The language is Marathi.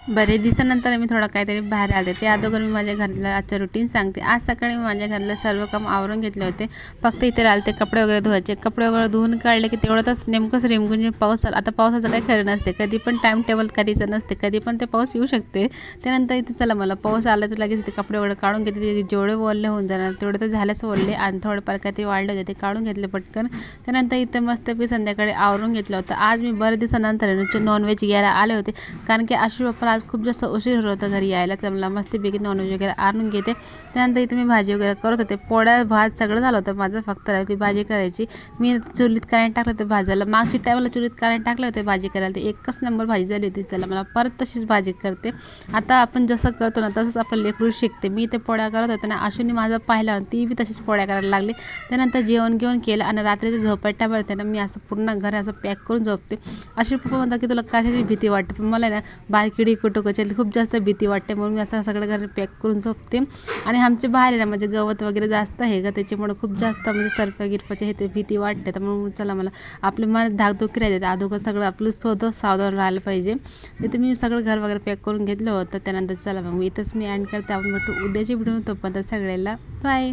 बरेच दिवसानंतर मी थोडं काहीतरी बाहेर आले. ते अगोदर मी माझ्या घरातलं आजचं रुटीन सांगते. आज सकाळी मी माझ्या घरातलं सर्व काम आवरून घेतले होते. फक्त इथे आले ते कपडे वगैरे धुवायचे. कपडे वगैरे धुवून काढले की तेवढंच नेमकंच रिमझिम पाऊस आला. आता पावसाचं काही खरं नसते, कधी पण टाईम टेबल कधीचं नसते, कधी पण ते पाऊस येऊ शकते. त्यानंतर इथे चला मला पाऊस आला तर लगेच ते कपडे वगैरे काढून घेतले. जेवढे ओले होऊन जाणार तेवढे तर झालेच ओले, आणि थोडेफार काही ते वाढले होते ते काढून घेतले पटकन. त्यानंतर इथं मस्तपैकी संध्याकाळी आवरून घेतलं होतं. आज मी बरेच दिवसानंतर नॉनव्हेज घ्यायला आले होते, कारण की आशू पप्पा आज खूप जास्त उशीर होत होता घरी यायला. तर मला मस्तपैकी नॉनव्हेज वगैरे आणून घेते. त्यानंतर इथे मी भाजी वगैरे करत होते. पोळ्या भात सगळं झालं होतं माझं, फक्त ती भाजी करायची. मी चुलीत करेंट टाकलं होतं भाजायला. मागच्या टायमाला चुलीत करेंट टाकलं होतं भाजी करायला, तर एकच नंबर भाजी झाली होती. चला मला परत तशीच भाजी करते. आता आपण जसं करतो ना तसंच आपलं लेकरू शिकते. मी ते पोळ्या करत होते ना, आशूने माझं पाहिलं, ती बी तशीच पोळ्या करायला लागली. त्यानंतर जेवण घेऊन केलं, आणि रात्रीचं झोपायच्या टायमाला ना मी असं पूर्ण घर असं पॅक करून झोपते. आशू पप्पा म्हणतात की तुला कशाची भीती वाटते, पण मला ना बारकिडी कुटुकाची खूप जास्त भीती वाटते, म्हणून मी असं सगळं घर पॅक करून झोपते. आणि आमच्या बाहेर आहे ना म्हणजे गवत वगैरे जास्त आहे का, त्याच्यामुळे खूप जास्त म्हणजे सर्प गिरपाचे हे ते भीती वाटते. तर म्हणून चला मला आपले मन धाकधुकी राहते, अगोदर सगळं आपलं स्वतः सावधान राहायला पाहिजे. तिथे मी सगळं घर वगैरे पॅक करून घेतलं होतं. त्यानंतर चला मग मी इथंच मी एंड करते. आपण भेटू उद्याची व्हिडिओ. तोपर्यंत सगळ्याला बाय.